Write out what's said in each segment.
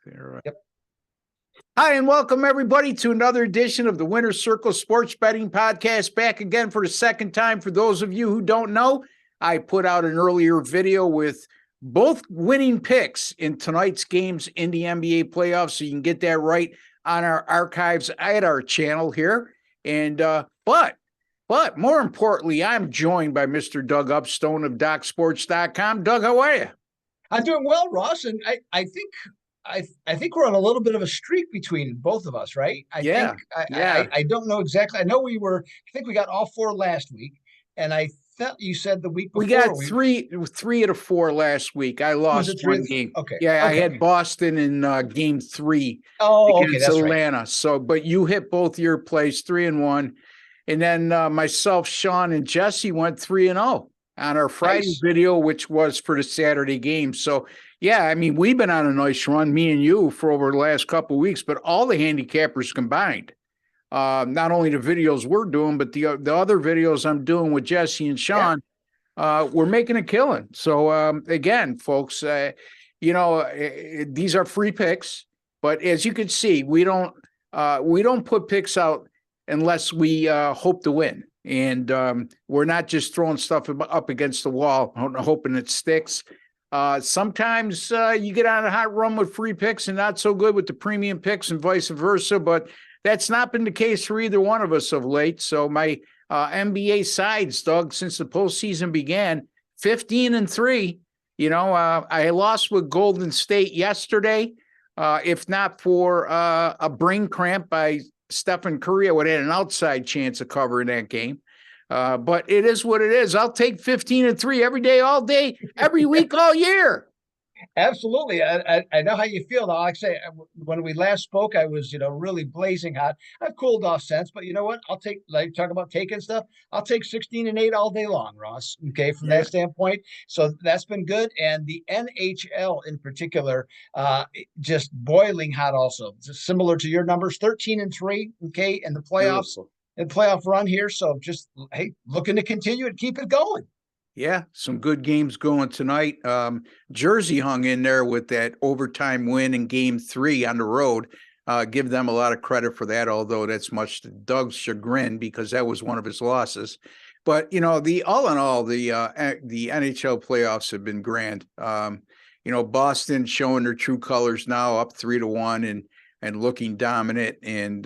There. Yep. Hi, and welcome everybody to another edition of the Winner's Circle Sports Betting Podcast. Back again for the second time. For those of you who don't know, I put out an earlier video with both winning picks in tonight's games in the NBA playoffs, so you can get that right on our archives at our channel here. And but more importantly, I'm joined by Mr. Doug Upstone of DocSports.com. Doug, how are you? I'm doing well, Ross, and I think we're on a little bit of a streak between both of us, right? Yeah. I don't know exactly. I know I think we got all four last week, and I thought you said the week before we got three out of four last week. I lost one game. Okay. Yeah, okay. I had Boston in game 3 against Atlanta. Right. So, but you hit both your plays 3-1, and then myself, Sean, and Jesse went 3-0 on our Friday video, which was for the Saturday game. So, yeah, I mean, we've been on a nice run, me and you, for over the last couple of weeks, but all the handicappers combined. Not only the videos we're doing, but the other videos I'm doing with Jesse and Sean, we're making a killing. So, again, folks, these are free picks, but as you can see, we don't put picks out unless we hope to win. And we're not just throwing stuff up against the wall, hoping it sticks. Sometimes you get on a hot run with free picks and not so good with the premium picks and vice versa, but that's not been the case for either one of us of late. So my NBA sides, Doug, since the postseason began, 15-3. I lost with Golden State yesterday. If not for a brain cramp by Stephen Curry, I would have had an outside chance of covering that game. But it is what it is. I'll take 15-3 every day, all day, every week, all year. Absolutely. I know how you feel. Now, like I say, when we last spoke, I was, really blazing hot. I've cooled off since, but you know what? I'll take, like, talk about taking stuff. I'll take 16-8 all day long, Ross. Okay. From that standpoint. So that's been good. And the NHL in particular, just boiling hot also. Just similar to your numbers, 13-3. Okay. In the playoffs, and playoff run here. So just, hey, looking to continue and keep it going. Yeah, some good games going tonight. Jersey hung in there with that overtime win in game 3 on the road. Give them a lot of credit for that, although that's much to Doug's chagrin because that was one of his losses. But, all in all, the NHL playoffs have been grand. Boston showing their true colors now, up 3-1 and looking dominant. And,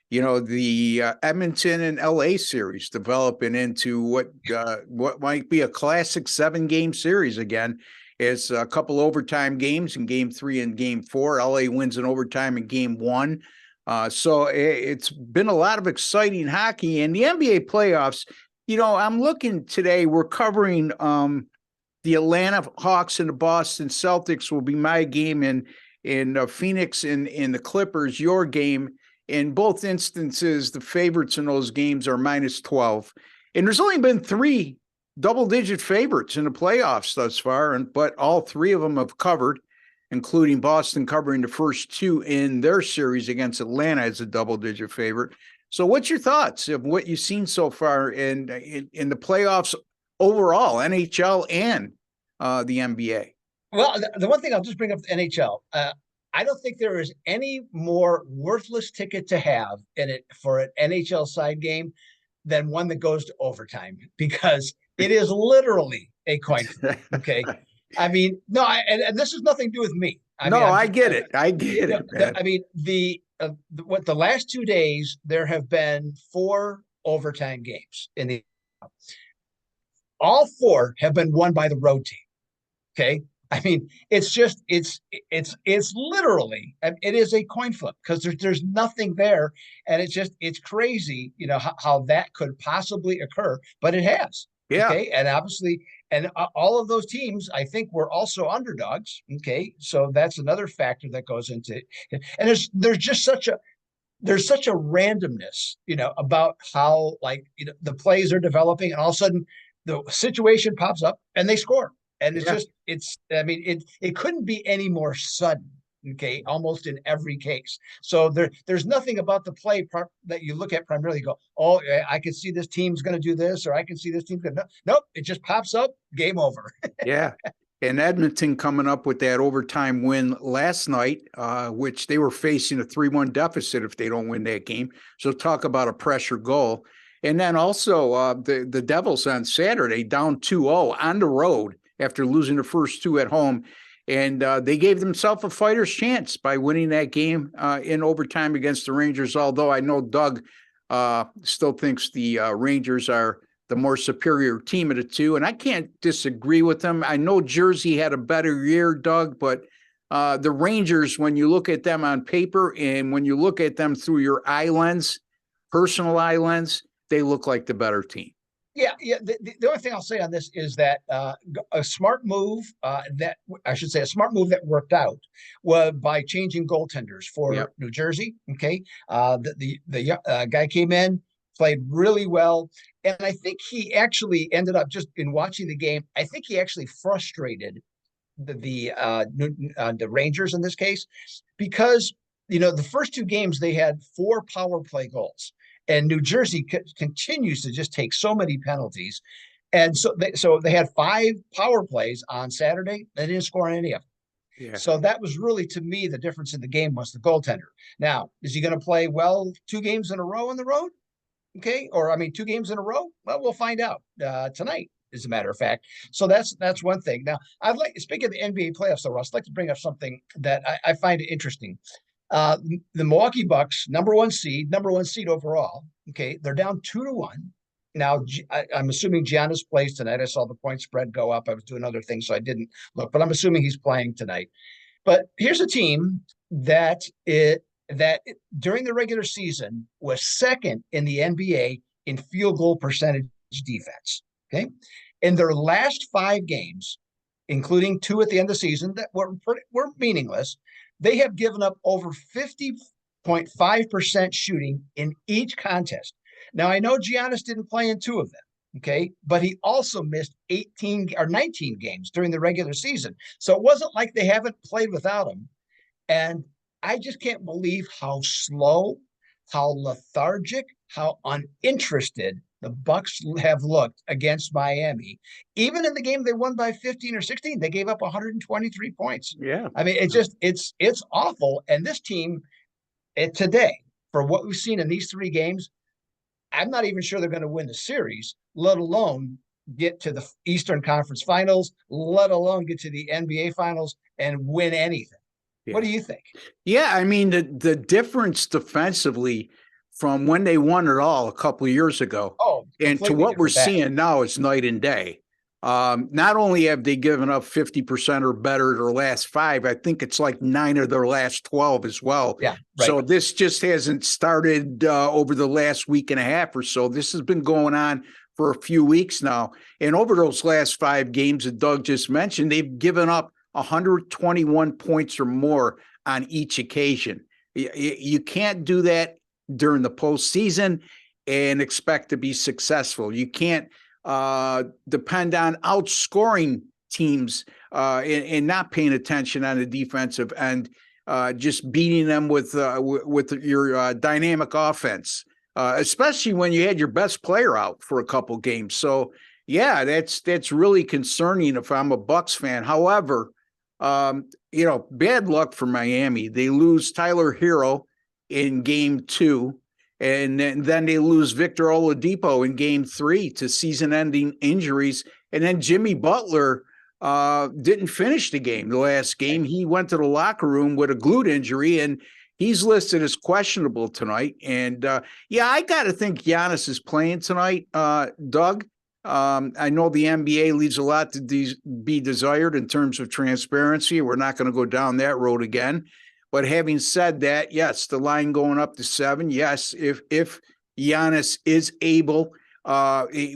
the Edmonton and LA series developing into what might be a classic 7-game series again. It's a couple overtime games in game 3 and game 4. LA wins in overtime in game 1. So it's been a lot of exciting hockey. And the NBA playoffs, I'm looking today, we're covering the Atlanta Hawks and the Boston Celtics will be my game, in Phoenix and in the Clippers, your game. In both instances, the favorites in those games are -12. And there's only been 3 double-digit favorites in the playoffs thus far, but all 3 of them have covered, including Boston covering the first 2 in their series against Atlanta as a double-digit favorite. So what's your thoughts of what you've seen so far in the playoffs overall, NHL and the NBA? Well, the one thing I'll just bring up the NHL. I don't think there is any more worthless ticket to have in it for an NHL side game than one that goes to overtime, because it is literally a coin flip. Okay. I mean, no, and this has nothing to do with me. I get it. I get it. I mean, the last 2 days, there have been 4 overtime games all 4 have been won by the road team. Okay. I mean, it's literally, it is a coin flip because there's nothing there. And it's crazy, how that could possibly occur, but it has. Yeah. Okay. And obviously, and all of those teams, I think, were also underdogs. Okay. So that's another factor that goes into it. And there's just such a randomness, about how, the plays are developing, and all of a sudden the situation pops up and they score. And it couldn't be any more sudden. Okay. Almost in every case. So there's nothing about the play that you look at primarily go, oh, I can see this team's going to do this, or I can see this team's going to, nope. It just pops up, game over. Yeah. And Edmonton coming up with that overtime win last night, which they were facing a 3-1 deficit if they don't win that game. So talk about a pressure goal. And then also the Devils on Saturday down 2-0 on the road after losing the first two at home. And they gave themselves a fighter's chance by winning that game in overtime against the Rangers, although I know Doug still thinks the Rangers are the more superior team of the two, and I can't disagree with them. I know Jersey had a better year, Doug, but the Rangers, when you look at them on paper and when you look at them through your eye lens, personal eye lens, they look like the better team. Yeah. The only thing I'll say on this is that a smart move that I should say a smart move that worked out was by changing goaltenders for New Jersey. Okay, the guy came in, played really well, and I think he actually ended up just in watching the game. I think he actually frustrated the Rangers in this case because the first two games they had 4 power play goals. And New Jersey continues to just take so many penalties. And so they had 5 power plays on Saturday. They didn't score on any of them. Yeah. So that was really, to me, the difference in the game was the goaltender. Now, is he going to play well 2 games in a row on the road? Okay. Or, 2 games in a row? Well, we'll find out tonight, as a matter of fact. So that's one thing. Now, speaking of the NBA playoffs, though, Russ, I'd like to bring up something that I find interesting. The Milwaukee Bucks, number one seed overall. Okay, they're down 2-1. Now, I'm assuming Giannis plays tonight. I saw the point spread go up. I was doing other things, so I didn't look, but I'm assuming he's playing tonight. But here's a team that during the regular season was second in the NBA in field goal percentage defense. Okay, in their last 5 games, including 2 at the end of the season that were meaningless, they have given up over 50.5% shooting in each contest. Now, I know Giannis didn't play in 2 of them, okay, but he also missed 18 or 19 games during the regular season. So it wasn't like they haven't played without him. And I just can't believe how slow, how lethargic, how uninterested the Bucks have looked against Miami. Even in the game they won by 15 or 16, they gave up 123 points. Yeah. It's awful. And this team today, for what we've seen in these 3 games, I'm not even sure they're going to win the series, let alone get to the Eastern Conference Finals, let alone get to the NBA Finals and win anything. Yeah. What do you think? Yeah, the difference defensively from when they won it all a couple of years ago and to what we're seeing now is night and day. Not only have they given up 50% or better their last 5, I think it's like 9 of their last 12 as well. Yeah. Right. So this just hasn't started over the last week and a half or so. This has been going on for a few weeks now. And over those last 5 games that Doug just mentioned, they've given up 121 points or more on each occasion. You can't do that during the postseason and expect to be successful. You can't depend on outscoring teams and not paying attention on the defensive end, just beating them with your dynamic offense, especially when you had your best player out for a couple games. So yeah, that's really concerning if I'm a Bucks fan. However, bad luck for Miami. They lose Tyler Hero in game 2. And then they lose Victor Oladipo in game 3 to season-ending injuries. And then Jimmy Butler didn't finish the game. The last game, he went to the locker room with a glute injury, and he's listed as questionable tonight. And, I got to think Giannis is playing tonight, Doug. I know the NBA leaves a lot to be desired in terms of transparency. We're not going to go down that road again. But having said that, yes, the line going up to 7. Yes, if Giannis is able,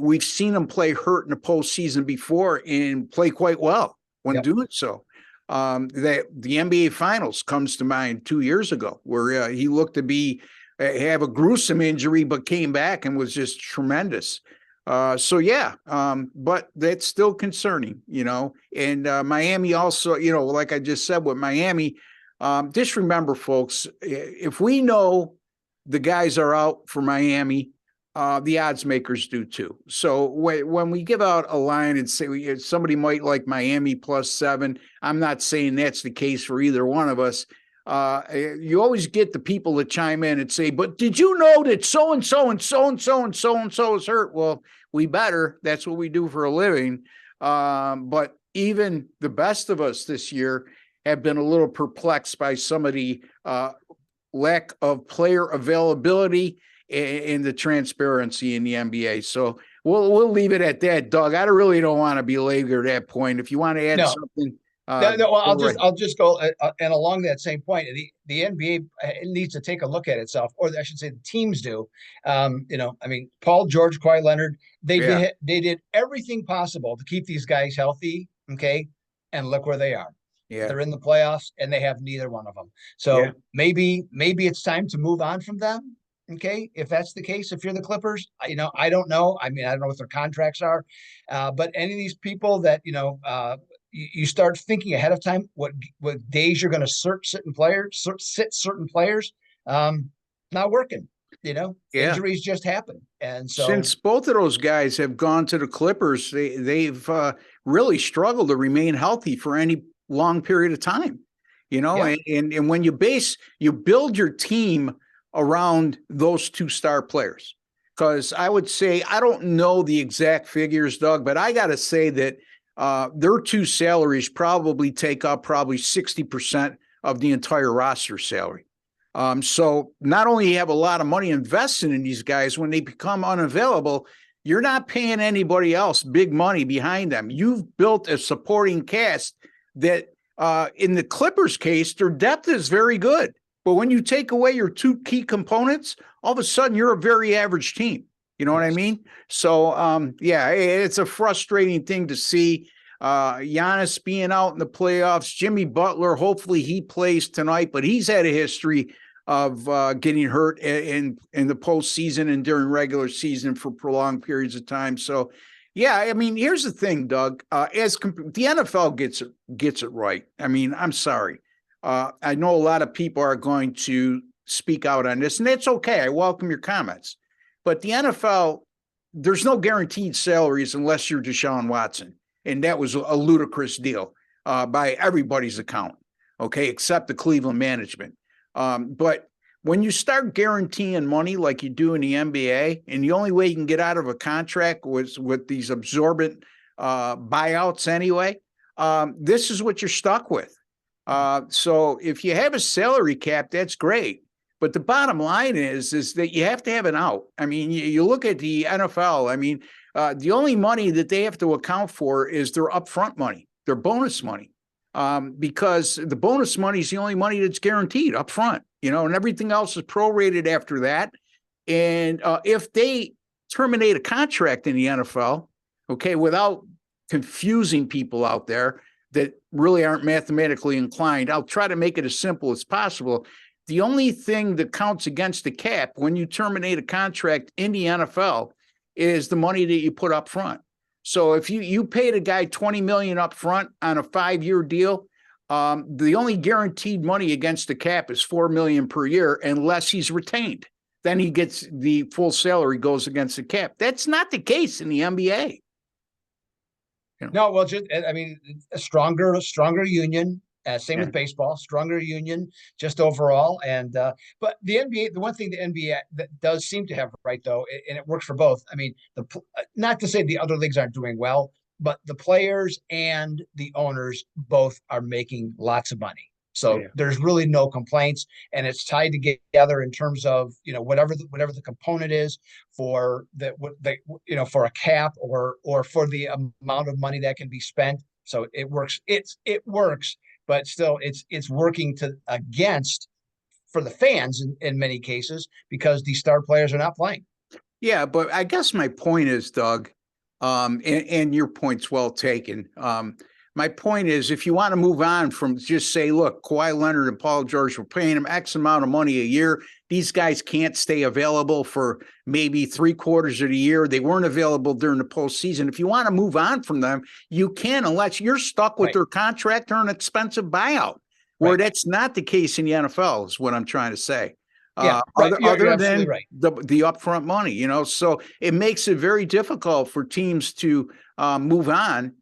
we've seen him play hurt in the postseason before and play quite well when doing so. The NBA Finals comes to mind 2 years ago, where he looked to have a gruesome injury, but came back and was just tremendous. But that's still concerning, And Miami also, like I just said with Miami. Just remember, folks, if we know the guys are out for Miami, The odds makers do too. So when we give out a line and say somebody might like Miami +7, I'm not saying that's the case for either one of us. You always get the people that chime in and say, but did you know that so-and-so and so-and-so and so-and-so is hurt? Well, we better. That's what we do for a living. But even the best of us this year have been a little perplexed by some of the lack of player availability and the transparency in the NBA. So we'll leave it at that, Doug. I really don't want to belabor that point. If you want to add something. No, well, I'll just go and along that same point, the NBA needs to take a look at itself, or I should say, the teams do. I mean, Paul George, Kawhi Leonard, they did everything possible to keep these guys healthy. Okay, and look where they are. Yeah, they're in the playoffs, and they have neither one of them. So maybe it's time to move on from them. Okay, if that's the case, if you're the Clippers, I don't know. I mean, I don't know what their contracts are, but any of these people that you start thinking ahead of time what days you're going to sit certain players. Not working. Injuries just happen, and so since both of those guys have gone to the Clippers, they've really struggled to remain healthy for any long period of time. And when you build your team around those two star players, because I would say, I don't know the exact figures, Doug, but I got to say that their two salaries probably take up 60% of the entire roster salary. So not only you have a lot of money invested in these guys, when they become unavailable, you're not paying anybody else big money behind them. You've built a supporting cast that in the Clippers case, their depth is very good. But when you take away your two key components, all of a sudden you're a very average team. You know what I mean? So, it's a frustrating thing to see. Giannis being out in the playoffs, Jimmy Butler, hopefully he plays tonight, but he's had a history of getting hurt in the postseason and during regular season for prolonged periods of time. So, I mean, here's the thing, Doug. The NFL gets it right. I mean, I'm sorry. I know a lot of people are going to speak out on this, and that's okay. I welcome your comments. But the NFL, there's no guaranteed salaries unless you're Deshaun Watson. And that was a ludicrous deal by everybody's account, okay, except the Cleveland management. But when you start guaranteeing money like you do in the NBA, and the only way you can get out of a contract was with these absorbent buyouts anyway, this is what you're stuck with. So if you have a salary cap, that's great. But the bottom line is that you have to have an out. I mean, you look at the NFL. I mean, the only money that they have to account for is their upfront money, their bonus money, because the bonus money is the only money that's guaranteed upfront, and everything else is prorated after that. And if they terminate a contract in the NFL, okay, without confusing people out there that really aren't mathematically inclined, I'll try to make it as simple as possible. The only thing that counts against the cap when you terminate a contract in the NFL is the money that you put up front. So if you paid a guy $20 million up front on a 5-year deal, the only guaranteed money against the cap is $4 million per year unless he's retained. Then he gets the full salary goes against the cap. That's not the case in the NBA. No, well, I mean, a stronger union. Same with baseball, stronger union just overall. And but the NBA, the one thing the NBA that does seem to have right, though, and it works for both. I mean, not to say the other leagues aren't doing well, but the players and the owners both are making lots of money. So there's really no complaints, and it's tied together in terms of whatever the component is for for a cap or for the amount of money that can be spent. So it works. It works. But still, it's working against for the fans in many cases because these star players are not playing. Yeah, but I guess my point is, Doug, and your point's well taken. My point is, if you want to move on from just say, look, Kawhi Leonard and Paul George were paying them X amount of money a year. These guys can't stay available for maybe 3/4 of the year. They weren't available during the postseason. If you want to move on from them, you can, unless you're stuck with their contract or an expensive buyout, where that's not the case in the NFL is what I'm trying to say. Yeah, right. You're other absolutely than right. the upfront money, so it makes it very difficult for teams to move on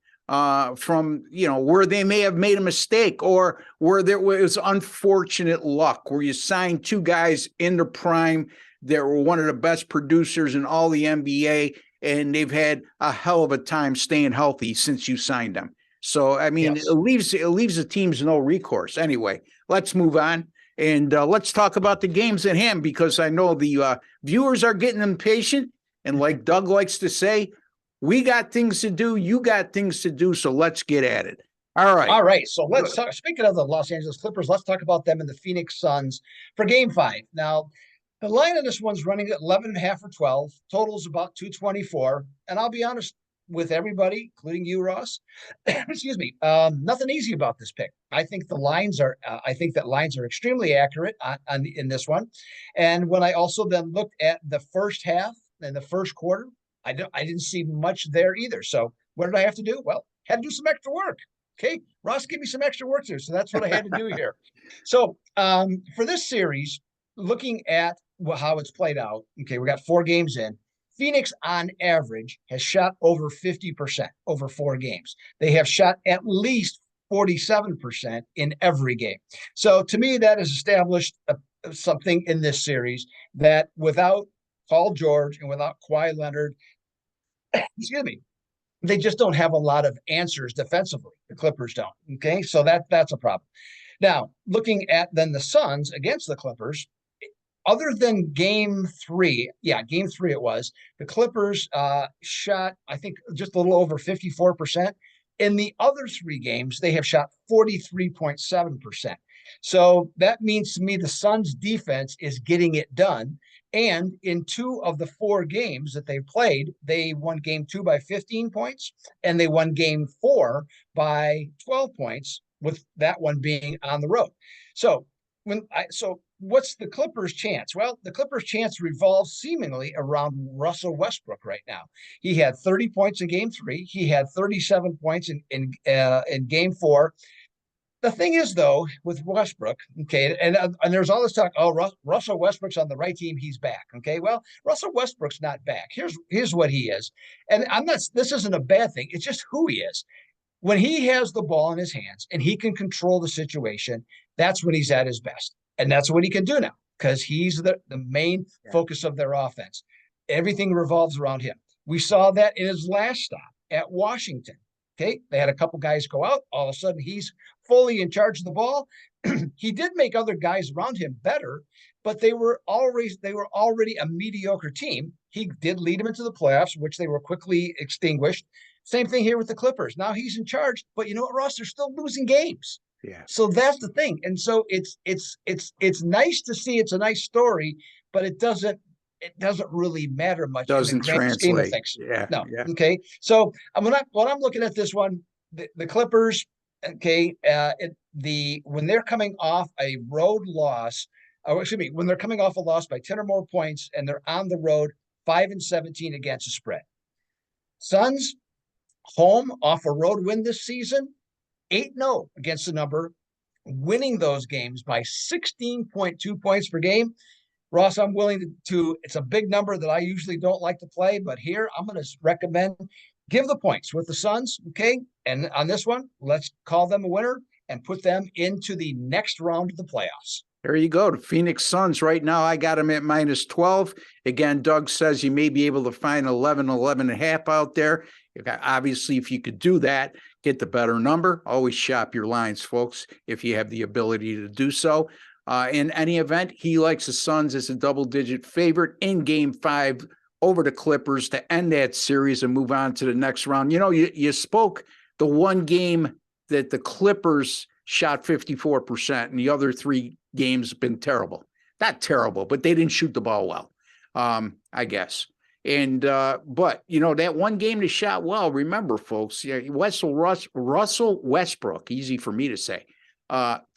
from, where they may have made a mistake or where there was unfortunate luck, where you signed two guys in their prime that were one of the best producers in all the NBA, and they've had a hell of a time staying healthy since you signed them. So, I mean, Yes. it leaves the teams no recourse. Anyway, let's move on. And let's talk about the games at hand, because I know the viewers are getting impatient. And like Doug likes to say, we got things to do. You got things to do. So let's get at it. All right. All right. So let's talk. Speaking of the Los Angeles Clippers, let's talk about them and the Phoenix Suns for game 5. Now, the line of this one's running at 11.5 or 12. Total's about 224. And I'll be honest with everybody, including you, Ross. Excuse me. Nothing easy about this pick. I think I think that lines are extremely accurate in this one. And when I also then looked at the first half and the first quarter, I didn't see much there either. So what did I have to do? Well, had to do some extra work. Okay, Ross gave me some extra work to do, so that's what I had to do here. So for this series, looking at how it's played out, okay, we got 4 games in. Phoenix, on average, has shot over 50% over 4 games. They have shot at least 47% in every game. So to me, that has established something in this series that without Paul George and without Kawhi Leonard, excuse me, they just don't have a lot of answers defensively. The Clippers don't. Okay, so that's a problem. Now, looking at then the Suns against the Clippers, other than game 3, game 3 it was, the Clippers shot, I think, just a little over 54%. In the other 3 games, they have shot 43.7%. So that means to me the Suns defense is getting it done. And in 2 of the 4 games that they played, they won game 2 by 15 points, and they won game 4 by 12 points, with that one being on the road. So what's the Clippers' chance? Well, the Clippers' chance revolves seemingly around Russell Westbrook right now. He had 30 points in game 3. He had 37 points in game 4. The thing is, though, with Westbrook, okay, and there's all this talk, Russell Westbrook's on the right team, he's back, okay? Well, Russell Westbrook's not back. Here's what he is. And this isn't a bad thing. It's just who he is. When he has the ball in his hands and he can control the situation, that's when he's at his best. And that's what he can do now, because he's the main focus of their offense. Everything revolves around him. We saw that in his last stop at Washington. Okay, they had a couple guys go out. All of a sudden, he's fully in charge of the ball. He did make other guys around him better, but they were already a mediocre team. He did lead them into the playoffs, which they were quickly extinguished. Same thing here with the Clippers. Now he's in charge, but you know what, Ross? They're still losing games. Yeah. So that's the thing. And so it's nice to see. It's a nice story, but it doesn't really matter much in the grand scheme of things. Yeah. No. Yeah. Okay. So when I'm looking at this one, the Clippers, okay, when they're coming off a road loss, when they're coming off a loss by 10 or more points and they're on the road 5-17 against the spread. Suns home off a road win this season, 8-0 against the number, winning those games by 16.2 points per game. Ross, I'm willing to, it's a big number that I usually don't like to play, but here I'm going to recommend give the points with the Suns, okay? And on this one, let's call them a winner and put them into the next round of the playoffs. There you go. The Phoenix Suns right now, I got them at -12. Again, Doug says you may be able to find 11.5 out there. Obviously, if you could do that, get the better number. Always shop your lines, folks, if you have the ability to do so. In any event, he likes the Suns as a double-digit favorite in Game 5 over the Clippers to end that series and move on to the next round. You know, you spoke the one game that the Clippers shot 54%, and the other 3 games have been terrible. Not terrible, but they didn't shoot the ball well, I guess. And but you know, that one game they shot well. Remember, folks, Russell Westbrook, easy for me to say,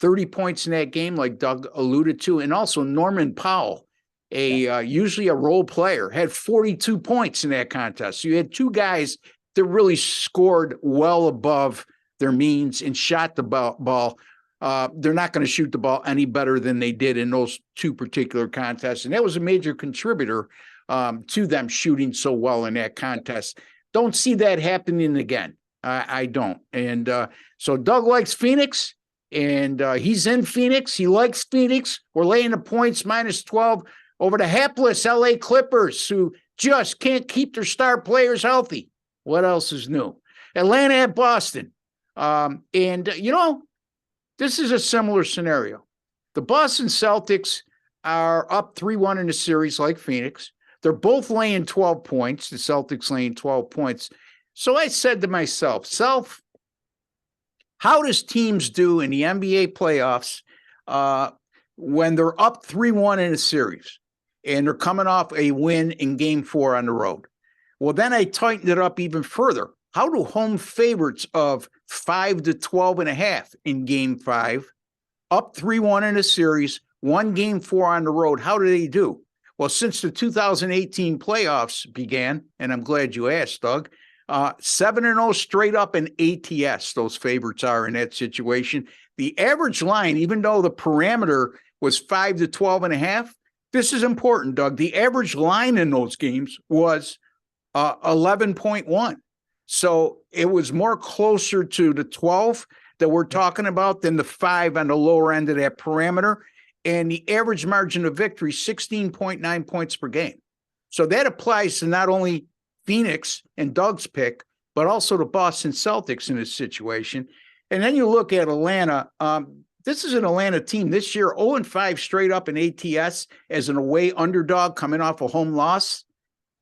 30 points in that game, like Doug alluded to, and also Norman Powell, usually a role player, had 42 points in that contest. So you had 2 guys that really scored well above their means and shot the ball they're not going to shoot the ball any better than they did in those two particular contests. And that was a major contributor to them shooting so well in that contest. Don't see that happening again. I don't. And so Doug likes Phoenix, and he's in Phoenix. He likes Phoenix. We're laying the points -12 over the hapless LA Clippers, who just can't keep their star players healthy. What else is new? Atlanta at Boston. This is a similar scenario. The Boston Celtics are up 3-1 in the series like Phoenix. They're both laying 12 points. The Celtics laying 12 points. So I said to myself, how does teams do in the NBA playoffs when they're up 3-1 in a series and they're coming off a win in Game 4 on the road? Well, then I tightened it up even further. How do home favorites of 5-12.5 in Game 5, up 3-1 in a series, won Game 4 on the road, how do they do? Well, since the 2018 playoffs began, and I'm glad you asked, Doug, 7-0 straight up in ATS, those favorites are in that situation. The average line, even though the parameter was 5-12.5, this is important, Doug. The average line in those games was 11.1. So it was more closer to the 12 that we're talking about than the 5 on the lower end of that parameter. And the average margin of victory, 16.9 points per game. So that applies to not only Phoenix and Doug's pick, but also the Boston Celtics in this situation. And then you look at Atlanta. This is an Atlanta team this year, 0-5 straight up in ATS as an away underdog coming off a home loss.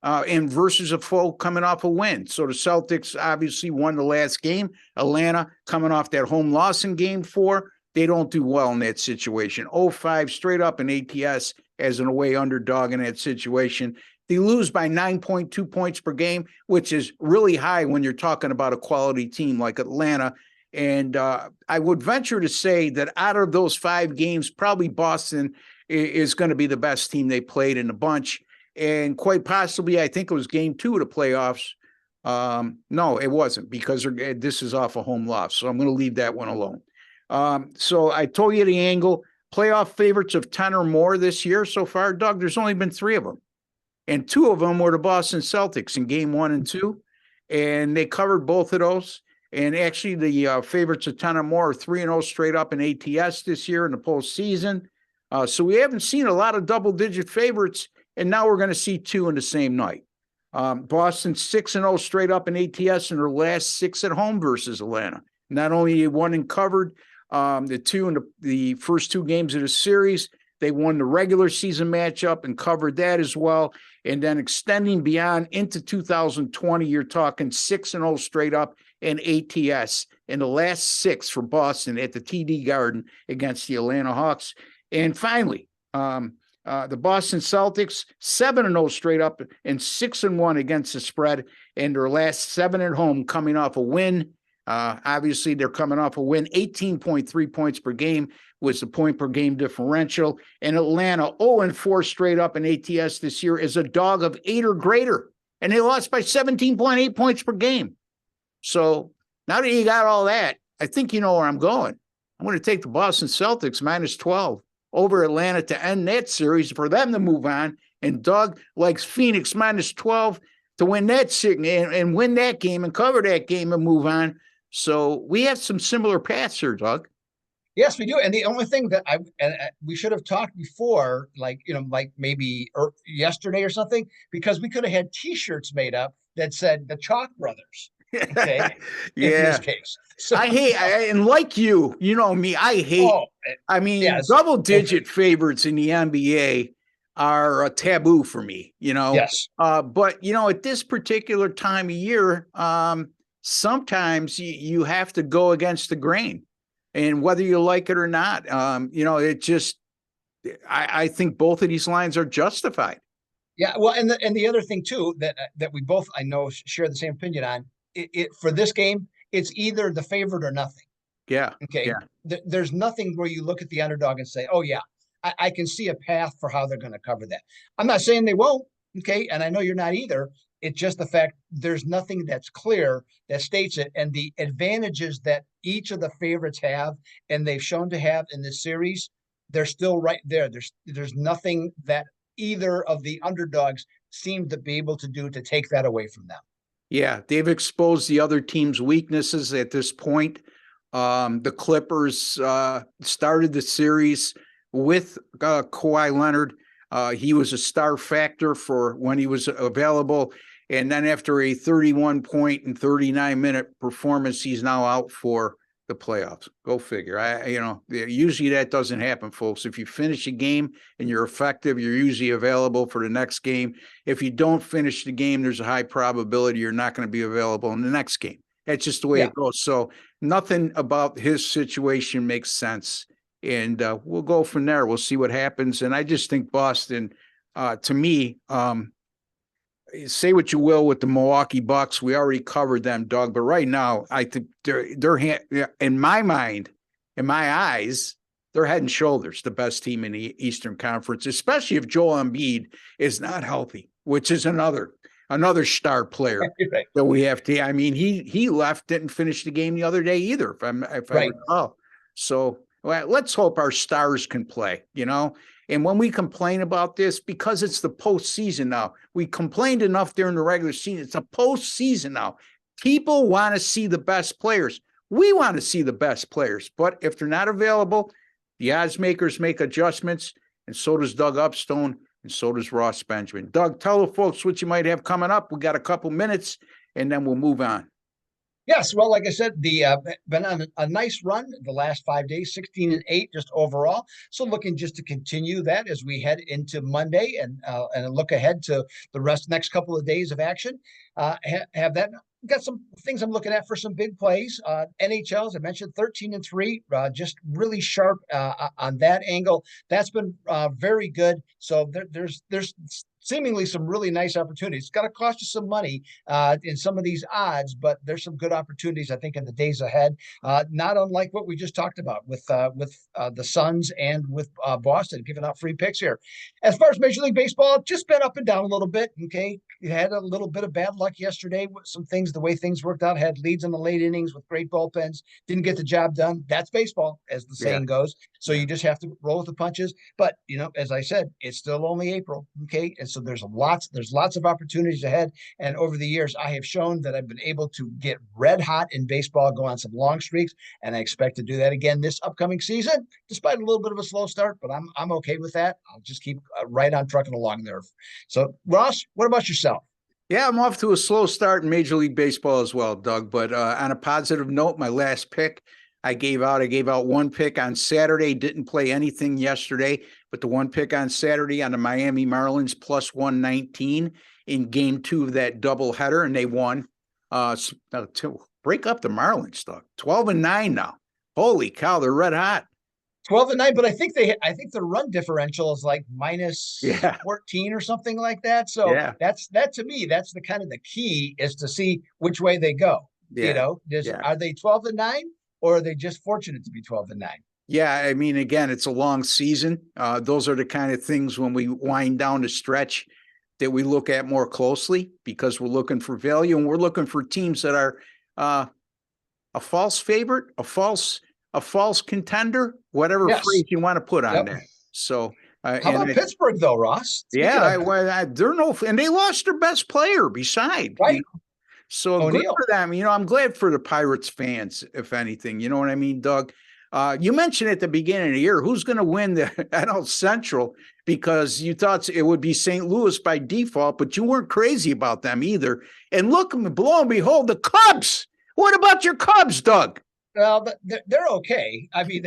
And versus a foe coming off a win. So the Celtics obviously won the last game. Atlanta coming off that home loss in Game 4. They don't do well in that situation. 0-5 straight up in ATS as an away underdog in that situation. They lose by 9.2 points per game, which is really high when you're talking about a quality team like Atlanta. And I would venture to say that out of those 5 games, probably Boston is going to be the best team they played in the bunch. And quite possibly, I think it was Game 2 of the playoffs. No, it wasn't, because this is off a home loss. So I'm going to leave that one alone. So I told you the angle. Playoff favorites of 10 or more this year so far, Doug, there's only been 3 of them. And 2 of them were the Boston Celtics in Game 1 and 2. And they covered both of those. And actually, the favorites of 10 or more are 3-0 straight up in ATS this year in the postseason. So we haven't seen a lot of double-digit favorites. And now we're going to see 2 in the same night. Boston 6-0 straight up in ATS in their last 6 at home versus Atlanta. Not only won and covered the 2 in the first 2 games of the series, they won the regular season matchup and covered that as well. And then extending beyond into 2020, you're talking 6-0 straight up in ATS in the last 6 for Boston at the TD Garden against the Atlanta Hawks. And finally, the Boston Celtics, 7-0 straight up and 6-1 against the spread, and their last 7 at home coming off a win. Obviously, they're coming off a win. 18.3 points per game was the point per game differential. And Atlanta, 0-4 straight up in ATS this year, is a dog of 8 or greater. And they lost by 17.8 points per game. So now that you got all that, I think you know where I'm going. I'm going to take the Boston Celtics -12 over Atlanta to end that series for them to move on. And Doug likes Phoenix -12 to win that and win that game and cover that game and move on. So we have some similar paths here, Doug. Yes, we do. And the only thing that we should have talked before, like maybe yesterday or something, because we could have had T-shirts made up that said the Chalk Brothers. Okay, yeah. In this case, so, and like you know me, I hate. Yes. Double-digit favorites in the NBA are a taboo for me. Yes. But at this particular time of year, sometimes you have to go against the grain, and whether you like it or not, it just. I think both of these lines are justified. Yeah, well, and the other thing too that we both, I know, share the same opinion on. It for this game, it's either the favorite or nothing. Yeah. Okay. Yeah. There's nothing where you look at the underdog and say, "Oh yeah, I can see a path for how they're going to cover that." I'm not saying they won't. Okay, and I know you're not either. It's just the fact there's nothing that's clear that states it. And the advantages that each of the favorites have and they've shown to have in this series, they're still right there. There's nothing that either of the underdogs seem to be able to do to take that away from them. Yeah, they've exposed the other team's weaknesses at this point. The Clippers started the series with Kawhi Leonard. He was a star factor for when he was available. And then after a 31 point and 39-minute performance, he's now out for the playoffs. Go figure. Usually that doesn't happen, folks. If you finish a game and you're effective, you're usually available for the next game. If you don't finish the game, there's a high probability you're not going to be available in the next game. That's just the way it goes. So nothing about his situation makes sense. And we'll go from there. We'll see what happens. And I just think Boston, to me, say what you will with the Milwaukee Bucks. We already covered them, Doug. But right now, I think they're in my mind, in my eyes, they're head and shoulders the best team in the Eastern Conference, especially if Joel Embiid is not healthy, which is another star player Right. that we have to. I mean, he left, didn't finish the game the other day either, if I recall. So let's hope our stars can play, And when we complain about this, because it's the postseason now, we complained enough during the regular season. It's a postseason now. People want to see the best players. We want to see the best players. But if they're not available, the odds makers make adjustments, and so does Doug Upstone, and so does Ross Benjamin. Doug, tell the folks what you might have coming up. We got a couple minutes, and then we'll move on. Yes, well, like I said, been on a nice run the last 5 days, 16-8 just overall. So looking just to continue that as we head into Monday and look ahead to the next couple of days of action. Have that. Got some things I'm looking at for some big plays. NHL, as I mentioned, 13-3, just really sharp on that angle. That's been very good. So there's seemingly some really nice opportunities. It's got to cost you some money in some of these odds, but there's some good opportunities, I think, in the days ahead. Not unlike what we just talked about with the Suns and with Boston, giving out free picks here. As far as Major League Baseball, just been up and down a little bit. Okay, you had a little bit of bad luck yesterday with some things. The way things worked out, had leads in the late innings with great bullpens, didn't get the job done. That's baseball, as the saying goes. So you just have to roll with the punches. But as I said, it's still only April. Okay, and so there's lots of opportunities ahead. And over the years, I have shown that I've been able to get red hot in baseball, go on some long streaks, and I expect to do that again this upcoming season, despite a little bit of a slow start. But I'm okay with that. I'll just keep right on trucking along there. So, Ross, what about yourself? Yeah, I'm off to a slow start in Major League Baseball as well, Doug. But on a positive note, my last pick I gave out one pick on Saturday, didn't play anything yesterday, but the one pick on Saturday on the Miami Marlins plus 119 in game 2 of that doubleheader, and they won. To break up the Marlins, Doug. 12-9 now. Holy cow, they're red hot. 12-9, but I think the run differential is like minus 14 or something like that. So that to me, that's the kind of the key is to see which way they go. Are they 12-9 or are they just fortunate to be 12-9? Yeah, I mean, again, it's a long season. Those are the kind of things when we wind down the stretch that we look at more closely because we're looking for value and we're looking for teams that are a false favorite, a false contender, whatever phrase you want to put on that. So, how about Pittsburgh though, Ross? They're and they lost their best player beside. Right. So O'Neal. Good for them. I'm glad for the Pirates fans, if anything. You know what I mean, Doug? You mentioned at the beginning of the year, who's going to win the NL Central because you thought it would be St. Louis by default, but you weren't crazy about them either. And look, lo and behold, the Cubs. What about your Cubs, Doug? Well, they're okay. I mean,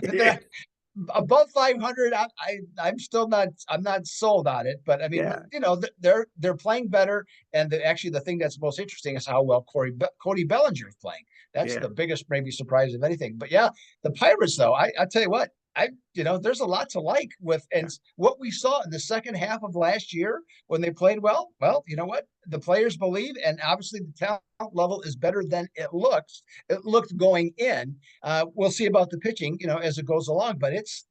they're above 500. I'm still not. I'm not sold on it. But I mean, they're playing better. And actually, the thing that's most interesting is how well Cody Bellinger is playing. That's the biggest maybe surprise of anything. But yeah, the Pirates though. I tell you what. there's a lot to like with, and what we saw in the second half of last year when they played well. Well, you know what? The players believe, and obviously the talent level is better than it looks. It looked going in. We'll see about the pitching, as it goes along. But it's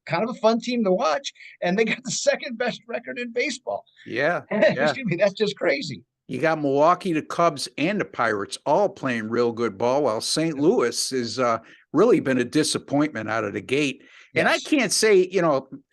kind of a fun team to watch, and they got the second best record in baseball. Yeah. Excuse me, that's just crazy. You got Milwaukee, the Cubs, and the Pirates all playing real good ball, while St. Louis has really been a disappointment out of the gate. And I can't say,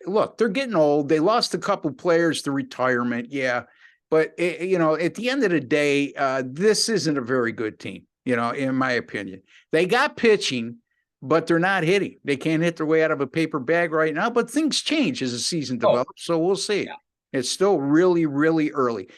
look, they're getting old. They lost a couple players to retirement. Yeah. But, at the end of the day, this isn't a very good team, in my opinion. They got pitching, but they're not hitting. They can't hit their way out of a paper bag right now, but things change as the season develops. So we'll see. Yeah. It's still really, really early.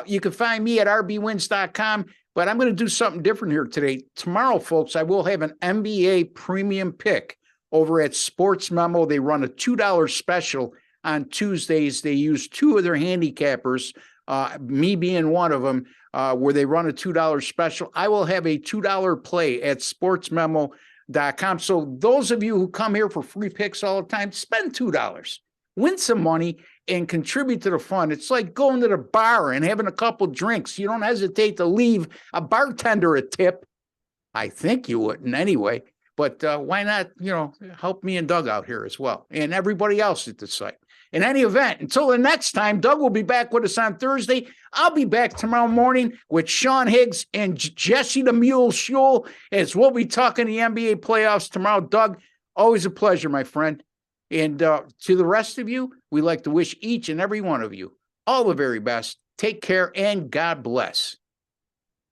You can find me at rbwins.com, but I'm going to do something different here today. Tomorrow, folks, I will have an NBA premium pick over at Sports Memo. They run a $2 special on Tuesdays. They use two of their handicappers, me being one of them, where they run a $2 special. I will have a $2 play at sportsmemo.com. So those of you who come here for free picks all the time, spend $2. Win some money and contribute to the fun. It's like going to the bar and having a couple drinks. You don't hesitate to leave a bartender a tip. I think you wouldn't anyway. But why not, help me and Doug out here as well, and everybody else at the site. In any event, until the next time, Doug will be back with us on Thursday. I'll be back tomorrow morning with Sean Higgs and Jesse the Mule Shule, as we'll be talking the NBA playoffs tomorrow. Doug, always a pleasure, my friend. And to the rest of you, we like to wish each and every one of you all the very best. Take care and God bless.